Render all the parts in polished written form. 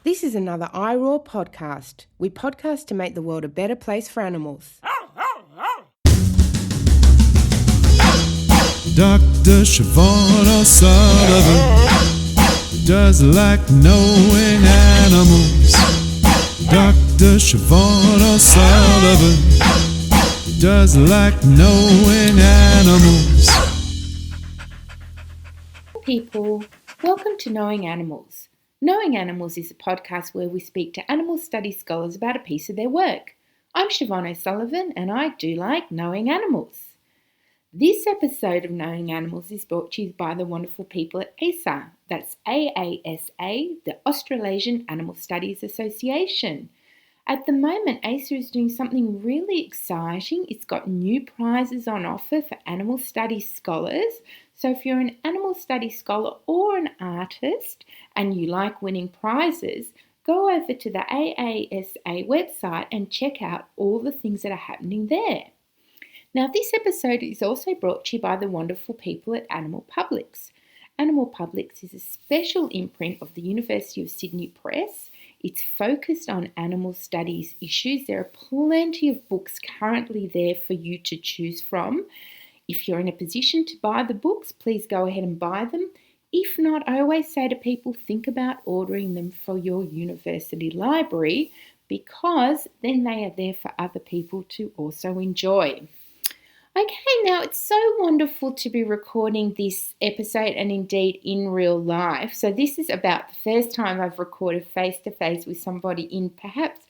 This is another iRaw podcast. We podcast to make the world a better place for animals. Dr. Siobhan O'Sullivan does like knowing animals. Dr. Siobhan O'Sullivan does like knowing animals. People, welcome to Knowing Animals. Knowing Animals is a podcast where we speak to animal studies scholars about a piece of their work. I'm Siobhan O'Sullivan and I do like knowing animals. This episode of Knowing Animals is brought to you by the wonderful people at AASA. That's AASA, the Australasian Animal Studies Association. At the moment, AASA is doing something really exciting. It's got new prizes on offer for animal studies scholars. So if you're an animal studies scholar or an artist and you like winning prizes, go over to the AASA website and check out all the things that are happening there. Now, this episode is also brought to you by the wonderful people at Animal Publics. Animal Publics is a special imprint of the University of Sydney Press. It's focused on animal studies issues. There are plenty of books currently there for you to choose from. If you're in a position to buy the books, please go ahead and buy them. If not, I always say to people, think about ordering them for your university library because then they are there for other people to also enjoy. Okay, now it's so wonderful to be recording this episode and indeed in real life. So this is about the first time I've recorded face-to-face with somebody in perhaps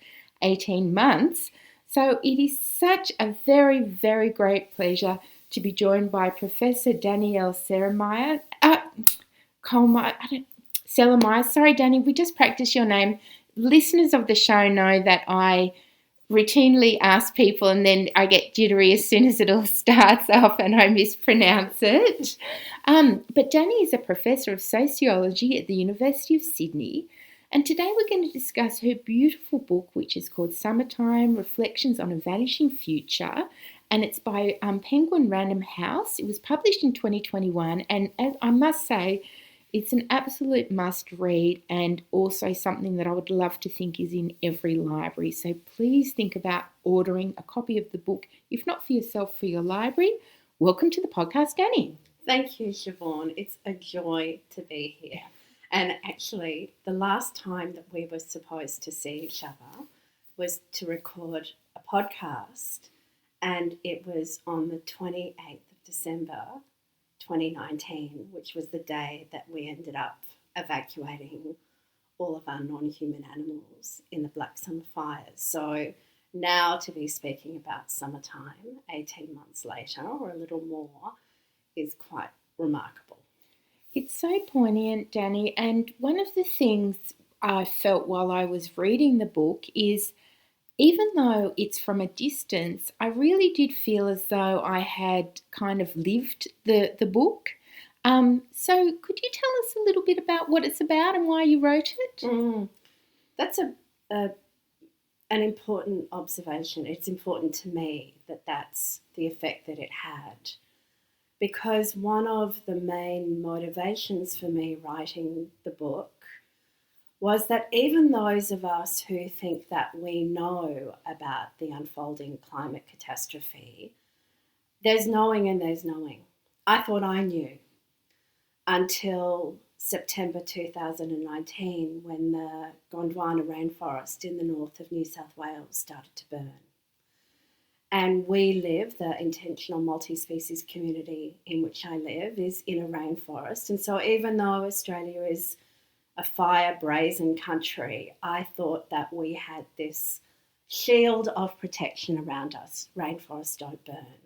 18 months. So it is such a very, very great pleasure to be joined by Professor Danielle Celermajer. Celermajer. Sorry, Danny, we just practiced your name. Listeners of the show know that I routinely ask people and then I get jittery as soon as it all starts off and I mispronounce it. But Danny is a professor of sociology at the University of Sydney. And today we're going to discuss her beautiful book, which is called Summertime Reflections on a Vanishing Future. And it's by Penguin Random House. It was published in 2021. And as I must say, it's an absolute must read and also something that I would love to think is in every library. So please think about ordering a copy of the book, if not for yourself, for your library. Welcome to the podcast, Danny. Thank you, Siobhan. It's a joy to be here. And actually, the last time that we were supposed to see each other was to record a podcast, and it was on the 28th of December 2019, which was the day that we ended up evacuating all of our non-human animals in the Black Summer fires. So now to be speaking about summertime 18 months later or a little more is quite remarkable. It's so poignant, Danny, and one of the things I felt while I was reading the book is even though it's from a distance, I really did feel as though I had kind of lived the book. So could you tell us a little bit about what it's about and why you wrote it? That's an important observation. It's important to me that that's the effect that it had, because one of the main motivations for me writing the book was that even those of us who think that we know about the unfolding climate catastrophe, there's knowing and there's knowing. I thought I knew until September 2019 when the Gondwana rainforest in the north of New South Wales started to burn. And we live, the intentional multi-species community in which I live is in a rainforest. And so even though Australia is a fire brazen country, I thought that we had this shield of protection around us. Rainforests don't burn.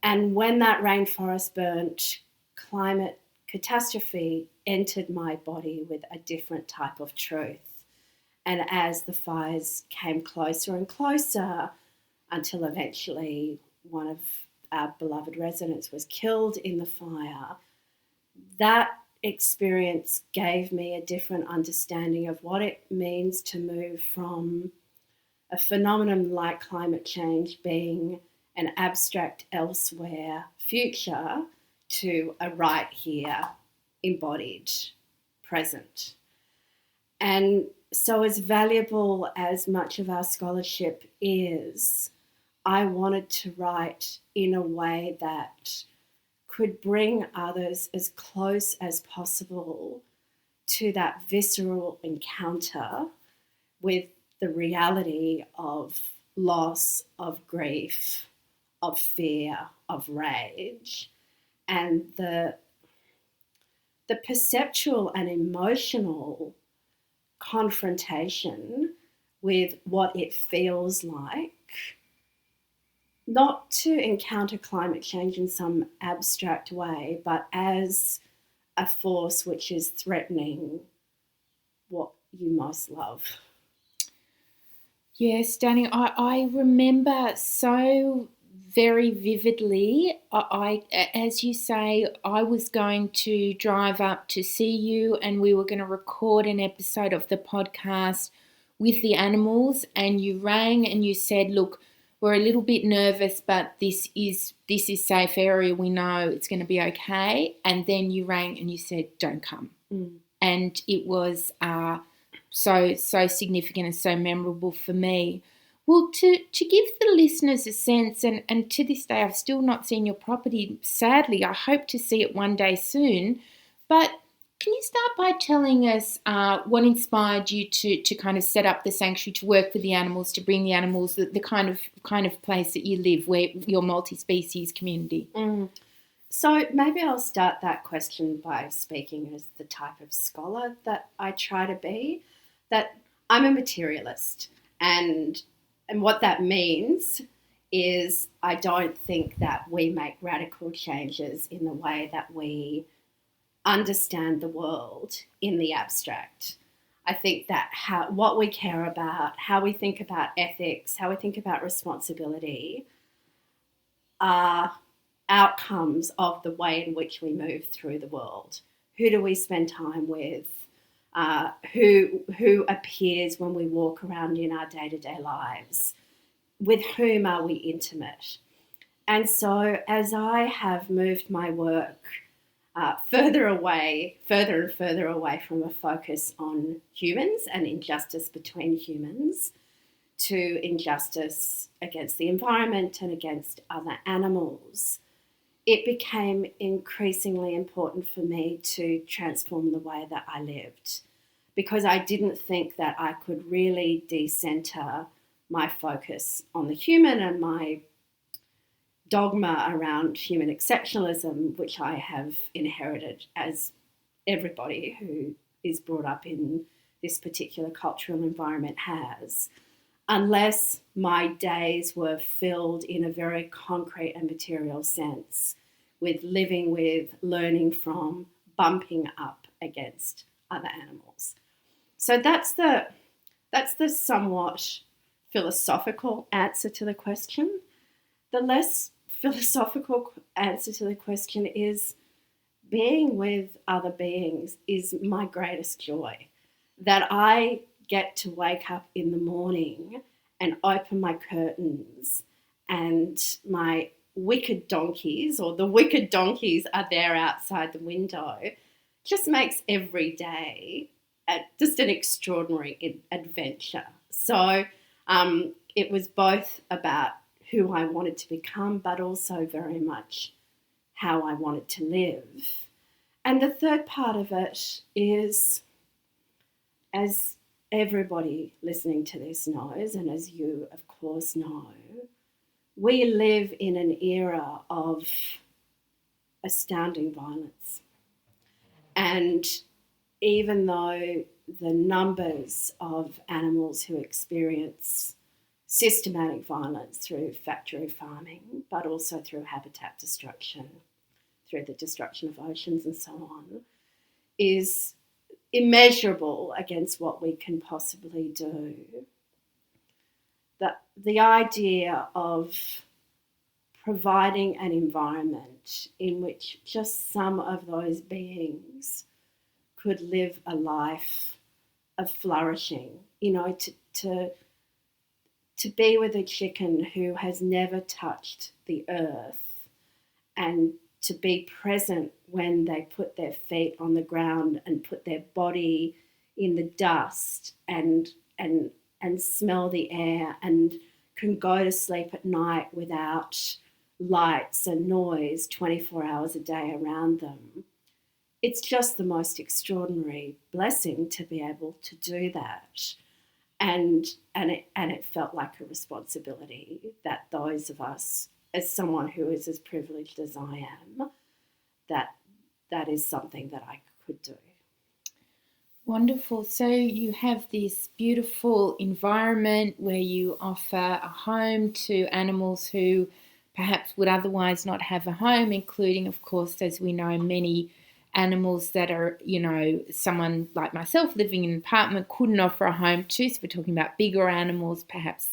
And when that rainforest burnt, climate catastrophe entered my body with a different type of truth. And as the fires came closer and closer, until eventually one of our beloved residents was killed in the fire, that experience gave me a different understanding of what it means to move from a phenomenon like climate change being an abstract elsewhere future to a right here embodied present. And so as valuable as much of our scholarship is, I wanted to write in a way that could bring others as close as possible to that visceral encounter with the reality of loss, of grief, of fear, of rage, and the perceptual and emotional confrontation with what it feels like not to encounter climate change in some abstract way, but as a force which is threatening what you most love. Yes, Danny, I remember so very vividly. As you say, I was going to drive up to see you, and we were going to record an episode of the podcast with the animals, and you rang and you said, "Look, we're a little bit nervous, but this is safe area. We know it's going to be okay." And then you rang and you said, "Don't come." And it was so significant and so memorable for me. Well, to give the listeners a sense, and to this day I've still not seen your property, sadly. I hope to see it one day soon. But can you start by telling us what inspired you to kind of set up the sanctuary, to work with the animals, to bring the animals, the kind of place that you live, where your multi-species community? So maybe I'll start that question by speaking as the type of scholar that I try to be, that I'm a materialist. And what that means is I don't think that we make radical changes in the way that we understand the world in the abstract. I think that what we care about, how we think about ethics, how we think about responsibility are outcomes of the way in which we move through the world. Who do we spend time with? Who appears when we walk around in our day-to-day lives? With whom are we intimate? And so as I have moved my work further and further away from a focus on humans and injustice between humans to injustice against the environment and against other animals, it became increasingly important for me to transform the way that I lived, because I didn't think that I could really decenter my focus on the human and my dogma around human exceptionalism, which I have inherited as everybody who is brought up in this particular cultural environment has, unless my days were filled in a very concrete and material sense with living with, learning from, bumping up against other animals. So that's the somewhat philosophical answer to the question. The less philosophical answer to the question is being with other beings is my greatest joy. That I get to wake up in the morning and open my curtains and my wicked donkeys, or the wicked donkeys, are there outside the window, just makes every day just an extraordinary adventure. So it was both about who I wanted to become, but also very much how I wanted to live. And the third part of it is, as everybody listening to this knows, and as you, of course, know, we live in an era of astounding violence. And even though the numbers of animals who experience systematic violence through factory farming, but also through habitat destruction, through the destruction of oceans and so on, is immeasurable against what we can possibly do. The idea of providing an environment in which just some of those beings could live a life of flourishing, to be with a chicken who has never touched the earth and to be present when they put their feet on the ground and put their body in the dust and smell the air and can go to sleep at night without lights and noise 24 hours a day around them. It's just the most extraordinary blessing to be able to do that. And it felt like a responsibility that those of us, as someone who is as privileged as I am, that is something that I could do. Wonderful. So you have this beautiful environment where you offer a home to animals who perhaps would otherwise not have a home, including, of course, as we know, many animals that are, someone like myself living in an apartment couldn't offer a home to. So we're talking about bigger animals, perhaps,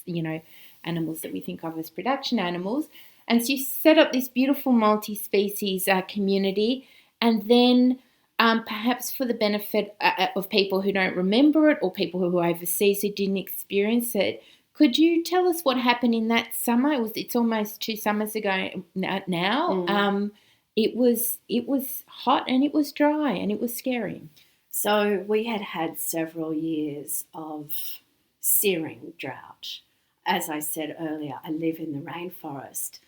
animals that we think of as production animals. And so you set up this beautiful multi-species community, and then perhaps for the benefit of people who don't remember it or people who are overseas who didn't experience it, could you tell us what happened in that summer? It's almost 2 summers ago now. It was hot and it was dry and it was scary. So we had several years of searing drought. As I said earlier, I live in the rainforest,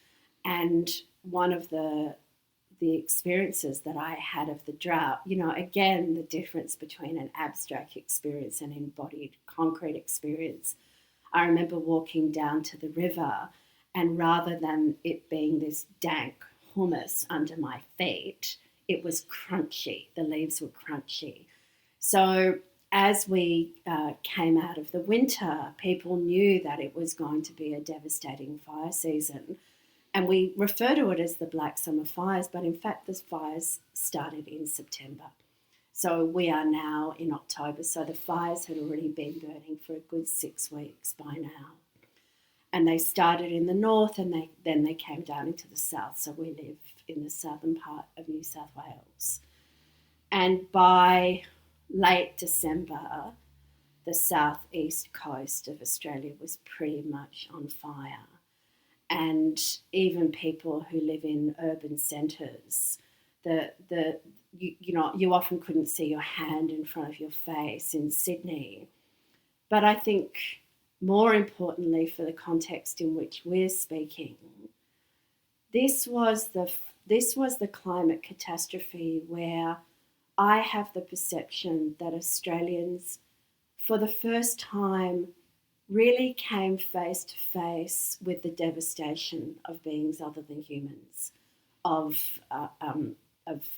and one of the experiences that I had of the drought, again, the difference between an abstract experience and embodied concrete experience. I remember walking down to the river, and rather than it being this dank hummus under my feet, it was crunchy. The leaves were crunchy. So as we came out of the winter, people knew that it was going to be a devastating fire season. And we refer to it as the Black Summer Fires, but in fact the fires started in September. So we are now in October, so the fires had already been burning for a good 6 weeks by now. And they started in the north and then they came down into the south, so we live in the southern part of New South Wales. And by late December, the southeast coast of Australia was pretty much on fire. And even people who live in urban centres, you often couldn't see your hand in front of your face in Sydney. But I think more importantly for the context in which we're speaking, this was the climate catastrophe where I have the perception that Australians, for the first time, really came face to face with the devastation of beings other than humans, of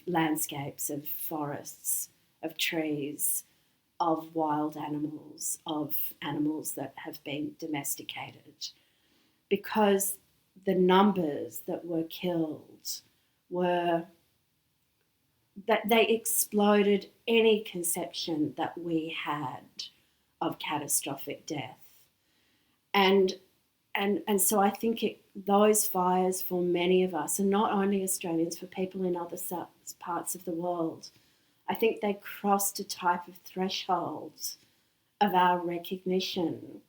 landscapes, of forests, of trees, of wild animals, of animals that have been domesticated. Because the numbers that were killed were that they exploded any conception that we had of catastrophic death. And so I think those fires for many of us, and not only Australians, for people in other parts of the world, I think they crossed a type of threshold of our recognition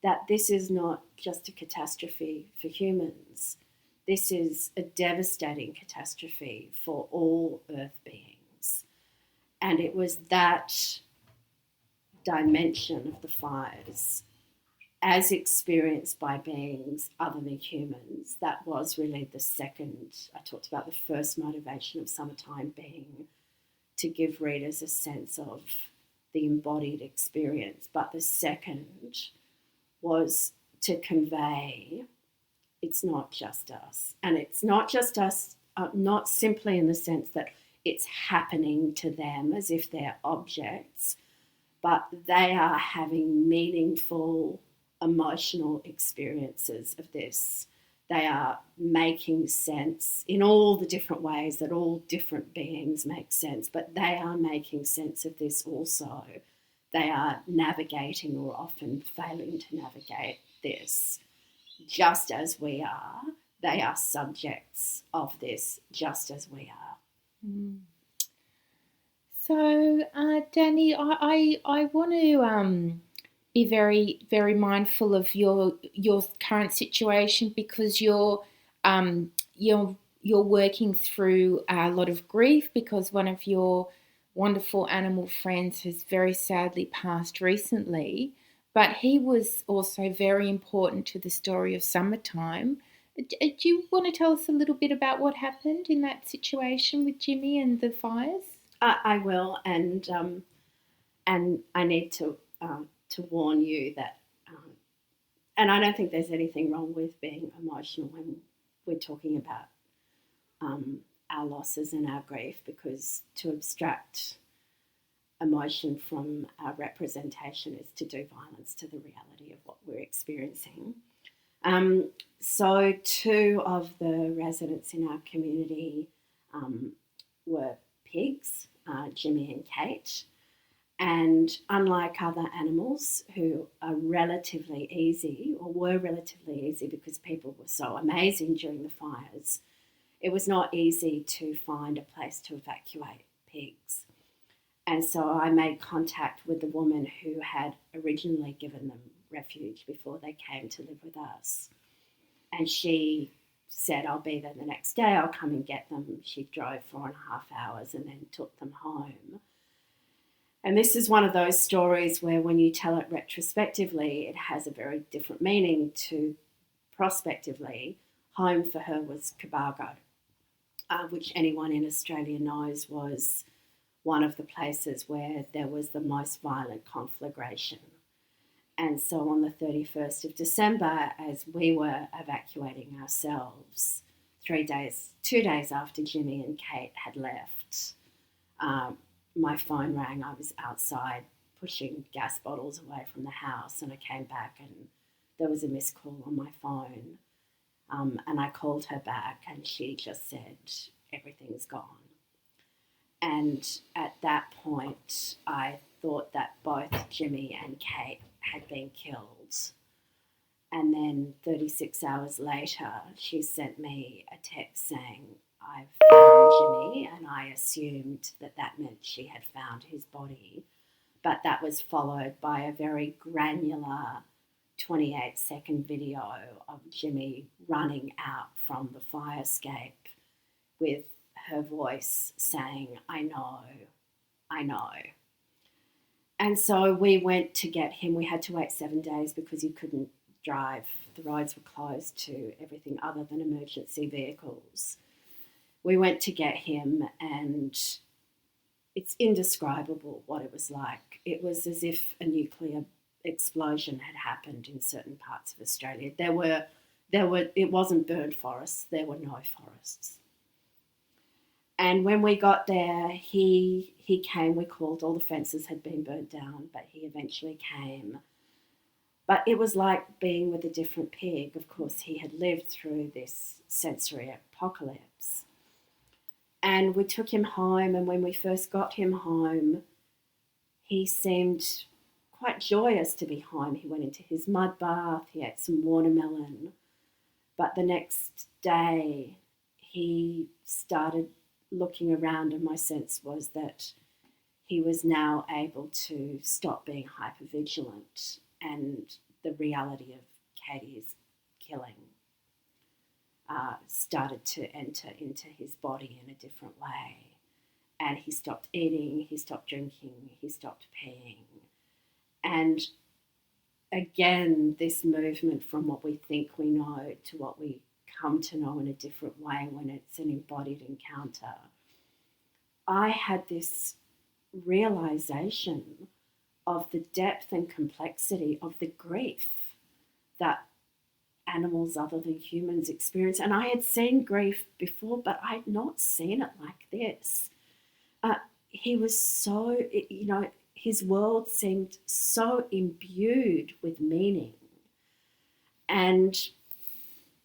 that this is not just a catastrophe for humans. This is a devastating catastrophe for all Earth beings. And it was that dimension of the fires, as experienced by beings other than humans, that was really the second. I talked about the first motivation of Summertime being to give readers a sense of the embodied experience, but the second was to convey it's not just us. And it's not just us, not simply in the sense that it's happening to them as if they're objects, but they are having meaningful emotional experiences of this. They are making sense in all the different ways that all different beings make sense, but they are making sense of this also. They are navigating or often failing to navigate this just as we are. They are subjects of this just as we are. Mm. So, Danny, I want to be very, very mindful of your current situation, because you're working through a lot of grief, because one of your wonderful animal friends has very sadly passed recently, but he was also very important to the story of Summertime. Do you want to tell us a little bit about what happened in that situation with Jimmy and the fires? I will, and I need to warn you that, and I don't think there's anything wrong with being emotional when we're talking about our losses and our grief, because to abstract emotion from our representation is to do violence to the reality of what we're experiencing. So 2 of the residents in our community were pigs, Jimmy and Kate. And unlike other animals who are relatively easy, or were relatively easy because people were so amazing during the fires, it was not easy to find a place to evacuate pigs. And so I made contact with the woman who had originally given them refuge before they came to live with us. And she said, I'll be there the next day, I'll come and get them. She drove 4.5 hours and then took them home. And this is one of those stories where when you tell it retrospectively, it has a very different meaning to prospectively. Home for her was Cobargo, which anyone in Australia knows was one of the places where there was the most violent conflagration. And so on the 31st of December, as we were evacuating ourselves, 2 days after Jimmy and Kate had left, my phone rang. I was outside pushing gas bottles away from the house, and I came back and there was a missed call on my phone. And I called her back and she just said, everything's gone. And at that point, I thought that both Jimmy and Kate had been killed. And then 36 hours later, she sent me a text saying, I've found Jimmy, and I assumed that that meant she had found his body. But that was followed by a very granular 28-second video of Jimmy running out from the fire escape with her voice saying, I know, I know. And so we went to get him. We had to wait 7 days because you couldn't drive. The roads were closed to everything other than emergency vehicles. We went to get him, and it's indescribable what it was like. It was as if a nuclear explosion had happened in certain parts of Australia. It wasn't burned forests, there were no forests. And when we got there, he came. We called, all the fences had been burnt down, but he eventually came. But it was like being with a different pig. Of course, he had lived through this sensory apocalypse. And we took him home, and when we first got him home, he seemed quite joyous to be home. He went into his mud bath, he ate some watermelon. But the next day, he started looking around, and my sense was that he was now able to stop being hypervigilant, and the reality of Katie's killing started to enter into his body in a different way. And he stopped eating, he stopped drinking, he stopped peeing. And again, this movement from what we think we know to what we come to know in a different way when it's an embodied encounter. I had this realization of the depth and complexity of the grief that animals other than humans experience. And I had seen grief before, but I had not seen it like this. He was so, his world seemed so imbued with meaning. And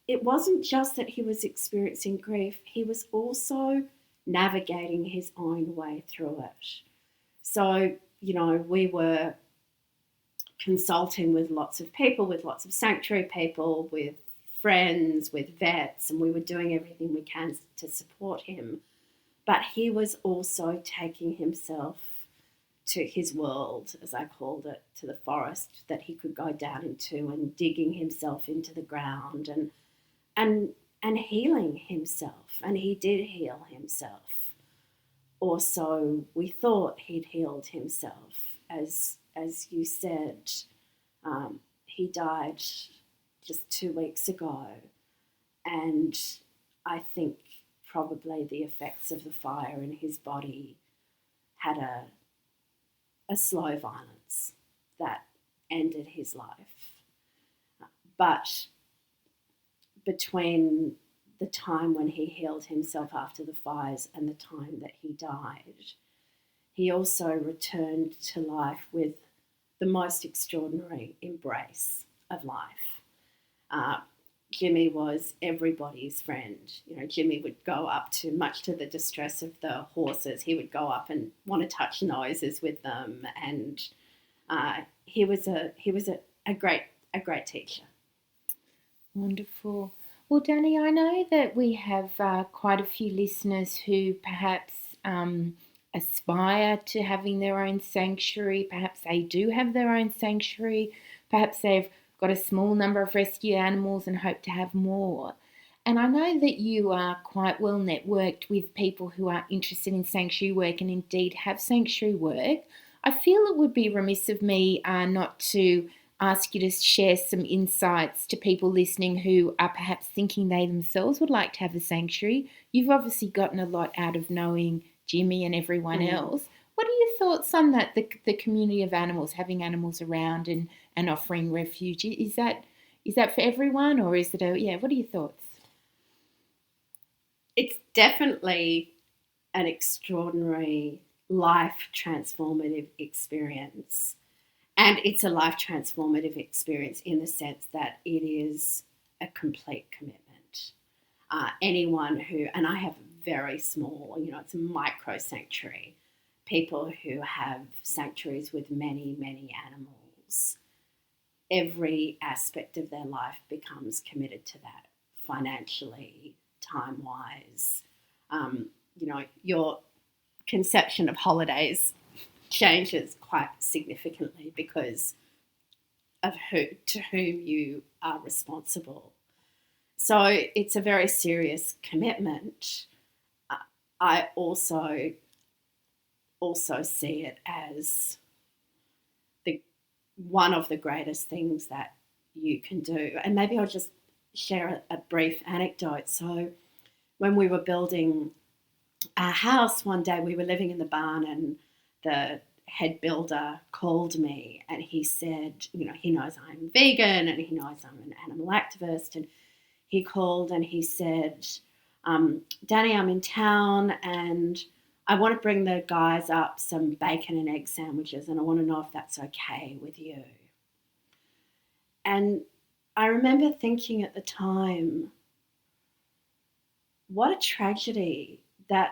it wasn't just that he was experiencing grief, he was also navigating his own way through it. So, we were consulting with lots of people, with lots of sanctuary people, with friends, with vets, and we were doing everything we can to support him. But he was also taking himself to his world, as I called it, to the forest that he could go down into, and digging himself into the ground and healing himself. And he did heal himself. also we thought he'd healed himself. As you said, he died just 2 weeks ago, and I think probably the effects of the fire in his body had a slow violence that ended his life. But between the time when he healed himself after the fires and the time that he died, he also returned to life with the most extraordinary embrace of life. Jimmy was everybody's friend. Jimmy would go up to, much to the distress of the horses, he would go up and want to touch noses with them, and he was a great teacher. Wonderful. Well, Danny, I know that we have quite a few listeners who perhaps aspire to having their own sanctuary. Perhaps they do have their own sanctuary. Perhaps they've got a small number of rescue animals and hope to have more. And I know that you are quite well networked with people who are interested in sanctuary work and indeed have sanctuary work. I feel it would be remiss of me not to ask you to share some insights to people listening who are perhaps thinking they themselves would like to have a sanctuary. You've obviously gotten a lot out of knowing Jimmy and everyone else. What are your thoughts on that, the community of animals, having animals around and offering refuge? Is that for everyone, or is it what are your thoughts? It's definitely an extraordinary life transformative experience. And it's a life transformative experience in the sense that it is a complete commitment. Anyone who, and I have very small, it's a micro sanctuary, people who have sanctuaries with many, many animals, every aspect of their life becomes committed to that, financially, time-wise. Your conception of holidays changes quite significantly because of to whom you are responsible. So it's a very serious commitment. I also see it as one of the greatest things that you can do. And maybe I'll just share a brief anecdote. So when we were building our house one day, we were living in the barn, and the head builder called me, and he said, he knows I'm vegan and he knows I'm an animal activist, and he called and he said, Danny, I'm in town and I want to bring the guys up some bacon and egg sandwiches, and I want to know if that's okay with you. And I remember thinking at the time, what a tragedy that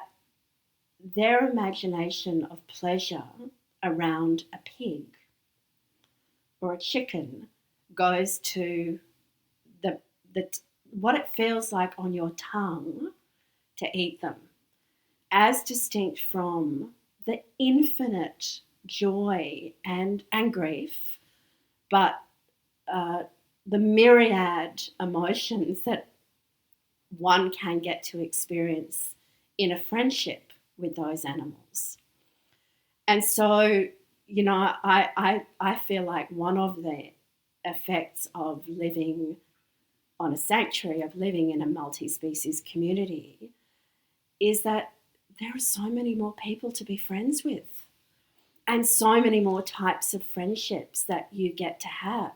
their imagination of pleasure around a pig or a chicken goes to the what it feels like on your tongue to eat them, as distinct from the infinite joy and grief, but the myriad emotions that one can get to experience in a friendship with those animals. And so, I feel like one of the effects of living on a sanctuary, of living in a multi-species community, is that there are so many more people to be friends with, and so many more types of friendships that you get to have.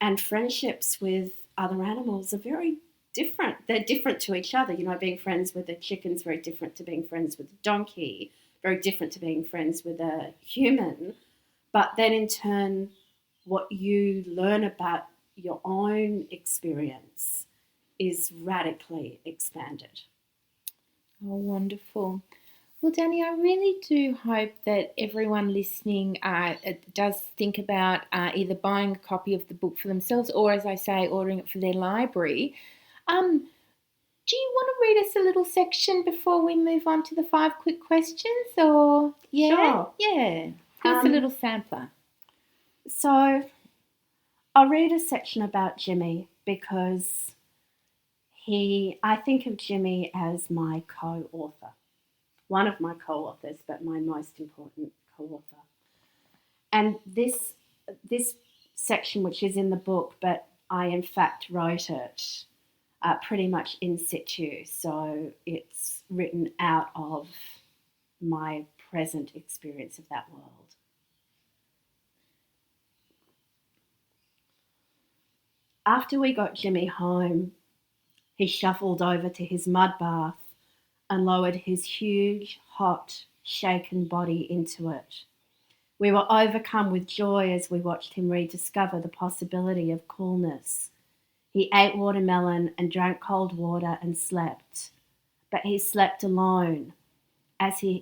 And friendships with other animals are very different. They're different to each other. Being friends with a chicken is very different to being friends with a donkey, very different to being friends with a human. But then in turn, what you learn about your own experience is radically expanded. Oh, wonderful. Well, Danny, I really do hope that everyone listening does think about either buying a copy of the book for themselves or, as I say, ordering it for their library. Do you want to read us a little section before we move on to the 5 quick questions? Or Sure. Yeah. Give us a little sampler. So I'll read a section about Jimmy because I think of Jimmy as my co-author. one of my co-authors, but my most important co-author. And this section, which is in the book, but I in fact wrote it pretty much in situ, so it's written out of my present experience of that world. After we got Jimmy home, he shuffled over to his mud bath and lowered his huge, hot, shaken body into it. We were overcome with joy as we watched him rediscover the possibility of coolness. He ate watermelon and drank cold water and slept. But he slept alone,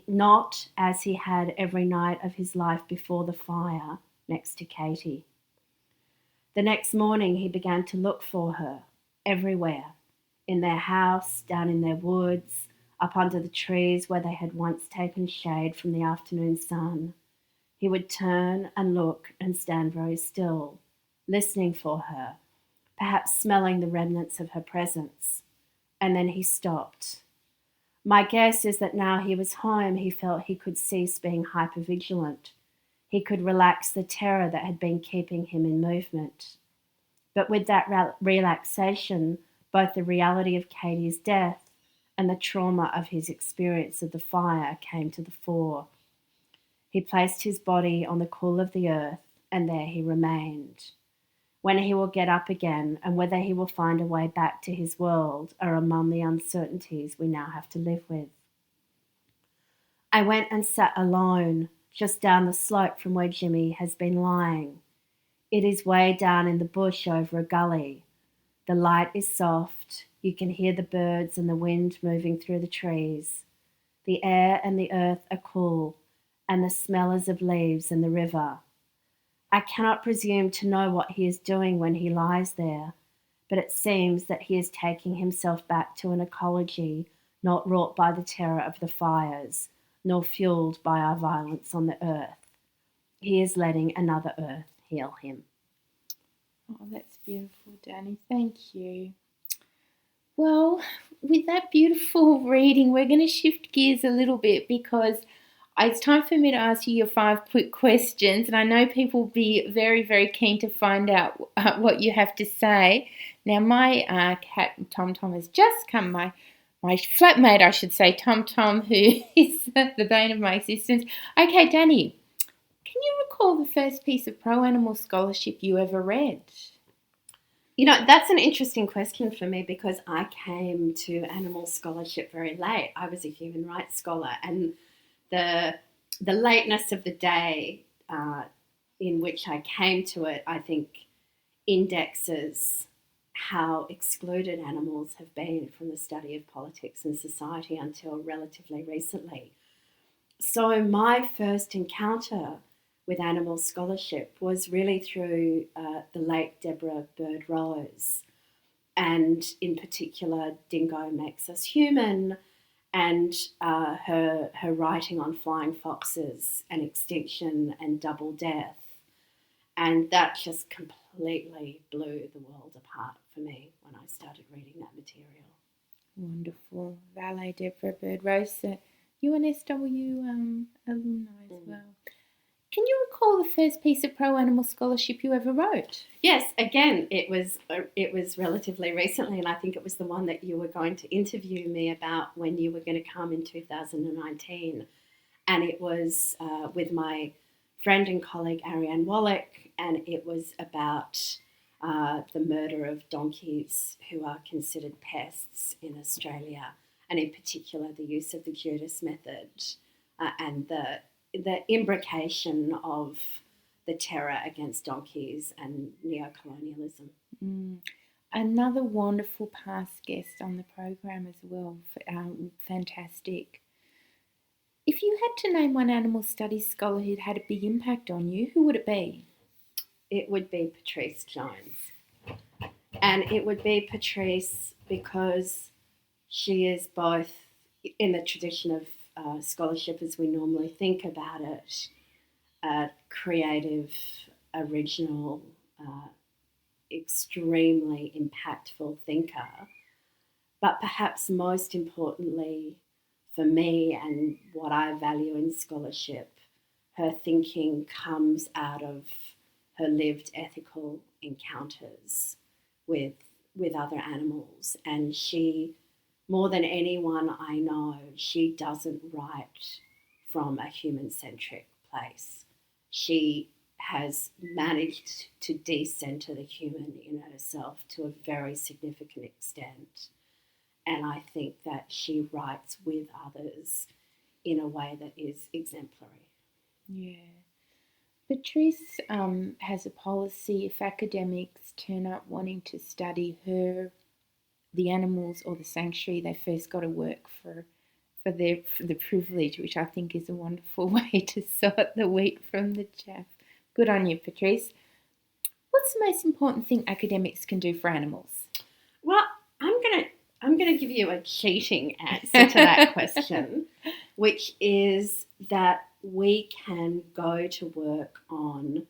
not as he had every night of his life before the fire next to Katie. The next morning he began to look for her everywhere, in their house, down in their woods, up under the trees where they had once taken shade from the afternoon sun. He would turn and look and stand very still, listening for her, perhaps smelling the remnants of her presence. And then he stopped. My guess is that now he was home, he felt he could cease being hypervigilant. He could relax the terror that had been keeping him in movement. But with that relaxation, both the reality of Katie's death and the trauma of his experience of the fire came to the fore. He placed his body on the cool of the earth, and there he remained. When he will get up again, and whether he will find a way back to his world, are among the uncertainties we now have to live with. I went and sat alone, just down the slope from where Jimmy has been lying. It is way down in the bush over a gully. The light is soft. You can hear the birds and the wind moving through the trees. The air and the earth are cool, and the smell is of leaves and the river. I cannot presume to know what he is doing when he lies there, but it seems that he is taking himself back to an ecology not wrought by the terror of the fires, nor fueled by our violence on the earth. He is letting another earth heal him. Oh, that's beautiful, Danny. Thank you. Well, with that beautiful reading, we're going to shift gears a little bit because it's time for me to ask you your 5 quick questions, and I know people will be very, very keen to find out what you have to say. Now, my cat Tom Tom has just come. My flatmate, I should say, Tom Tom, who is the bane of my existence. Okay, Danny, can you recall the first piece of pro-animal scholarship you ever read? You know, that's an interesting question for me because I came to animal scholarship very late. I was a human rights scholar, and the lateness of the day in which I came to it, I think, indexes how excluded animals have been from the study of politics and society until relatively recently. So my first encounter with animal scholarship was really through the late Deborah Bird Rose, and in particular Dingo Makes Us Human, and her writing on flying foxes and extinction and double death. And that just completely blew the world apart for me when I started reading that material. Wonderful. Valet Deborah Bird Rose, UNSW alumni as well. Can you recall the first piece of pro-animal scholarship you ever wrote? Yes, again, it was relatively recently, and I think it was the one that you were going to interview me about when you were going to come in 2019. And it was with my friend and colleague Ariane Wallach, and it was about the murder of donkeys who are considered pests in Australia, and in particular the use of the Judas method and the imbrication of the terror against donkeys and neocolonialism. Another wonderful past guest on the program as well. Fantastic. If you had to name one animal studies scholar who'd had a big impact on you, who would it be? It would be Patrice Jones. And it would be Patrice because she is both in the tradition of scholarship as we normally think about it, a creative, original, extremely impactful thinker, but perhaps most importantly for me and what I value in scholarship, her thinking comes out of her lived ethical encounters with other animals. And she, more than anyone I know, she doesn't write from a human-centric place. She has managed to decenter the human in herself to a very significant extent. And I think that she writes with others in a way that is exemplary. Yeah. Patrice has a policy: if academics turn up wanting to study the animals or the sanctuary, they first got to work for the privilege, which I think is a wonderful way to sort the wheat from the chaff. Good on you, Patrice. What's the most important thing academics can do for animals? Well, I'm gonna give you a cheating answer to that question, which is that we can go to work on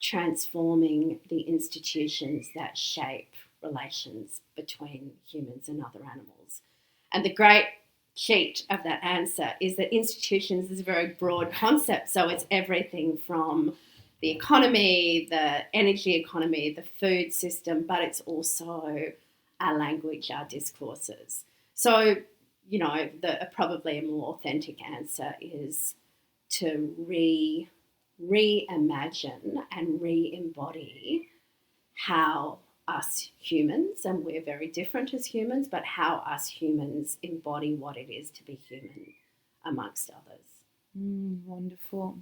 transforming the institutions that shape relations between humans and other animals. And the great cheat of that answer is that institutions is a very broad concept. So it's everything from the economy, the energy economy, the food system, but it's also our language, our discourses. So, you know, probably a more authentic answer is to reimagine and re-embody how us humans, and we're very different as humans, but how us humans embody what it is to be human amongst others. Wonderful.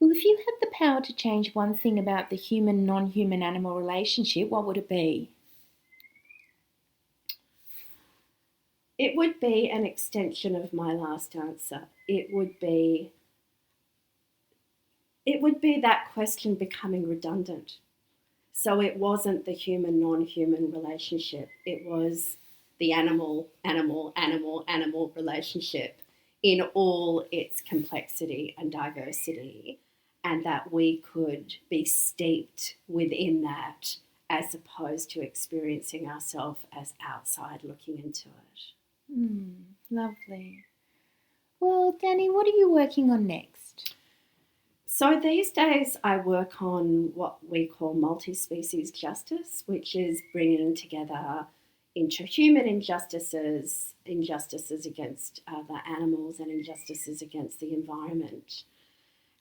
Well, if you had the power to change one thing about the human-non-human animal relationship, what would it be? It would be an extension of my last answer. It would be that question becoming redundant. So it wasn't the human-non-human relationship. It was the animal-animal-animal-animal relationship in all its complexity and diversity, and that we could be steeped within that as opposed to experiencing ourselves as outside looking into it. Lovely. Well, Danny, what are you working on next? So these days I work on what we call multispecies justice, which is bringing together intrahuman injustices against other animals and injustices against the environment.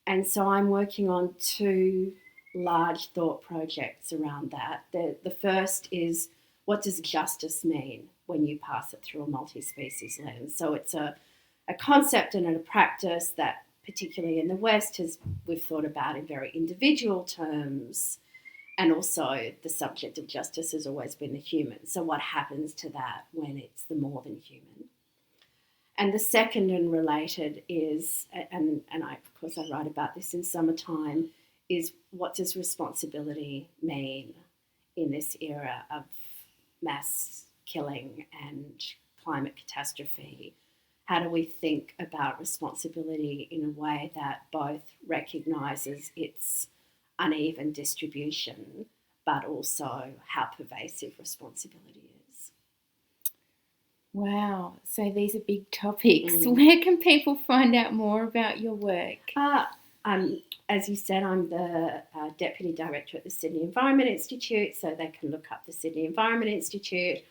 And so I'm working on two large thought projects around that. The first is, what does justice mean when you pass it through a multi-species lens? So it's a concept and a practice that, particularly in the West, we've thought about in very individual terms, and also the subject of justice has always been the human. So what happens to that when it's the more than human? And the second and related is, and I write about this in Summertime, is what does responsibility mean in this era of mass killing and climate catastrophe? How do we think about responsibility in a way that both recognises its uneven distribution, but also how pervasive responsibility is? Wow, so these are big topics. Where can people find out more about your work? As you said, I'm the Deputy Director at the Sydney Environment Institute, so they can look up the Sydney Environment Institute,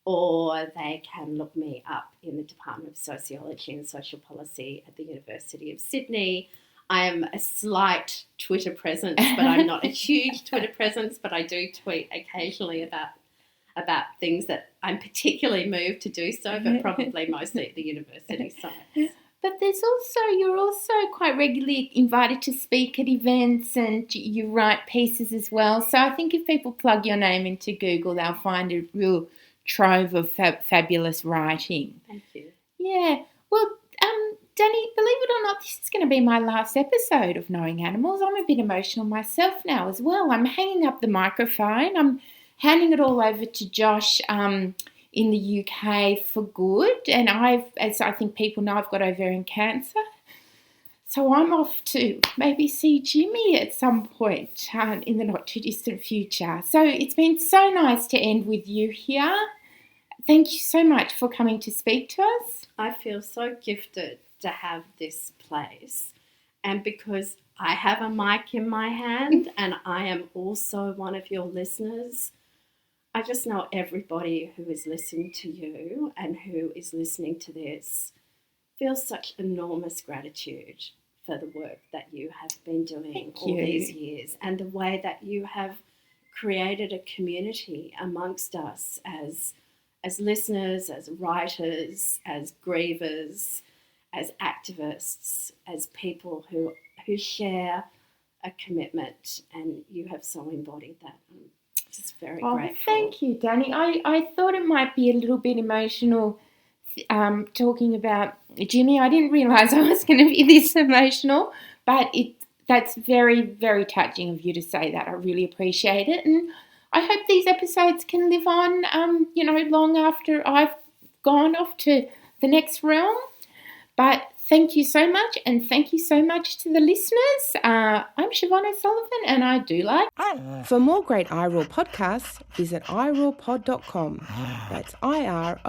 or they can look me up in the Department of Sociology and Social Policy at the University of Sydney. I am a slight Twitter presence, but I'm not a huge Twitter presence, but I do tweet occasionally about things that I'm particularly moved to do so, but probably mostly at the university sites. But you're also quite regularly invited to speak at events, and you write pieces as well. So I think if people plug your name into Google, they'll find a real trove of fabulous writing. Thank you. Yeah. Well, Danny, believe it or not, this is going to be my last episode of Knowing Animals. I'm a bit emotional myself now as well. I'm hanging up the microphone. I'm handing it all over to Josh in the UK for good. And as I think people know, I've got ovarian cancer. So I'm off to maybe see Jimmy at some point in the not too distant future. So it's been so nice to end with you here. thank you so much for coming to speak to us. I feel so gifted to have this place, and because I have a mic in my hand and I am also one of your listeners, I just know everybody who is listening to you and who is listening to this feels such enormous gratitude for the work that you have been doing all these years, and the way that you have created a community amongst us as listeners, as writers, as grievers, as activists, as people who share a commitment, and you have so embodied that. I'm just very grateful. Thank you, Danny. I thought it might be a little bit emotional talking about Jimmy. I didn't realise I was going to be this emotional, but that's very, very touching of you to say that. I really appreciate it, and I hope these episodes can live on, long after I've gone off to the next realm. But thank you so much, and thank you so much to the listeners. I'm Siobhan O'Sullivan, and I do like. For more great iRaw podcasts, visit irawpod.com. That's IROARPOD.com.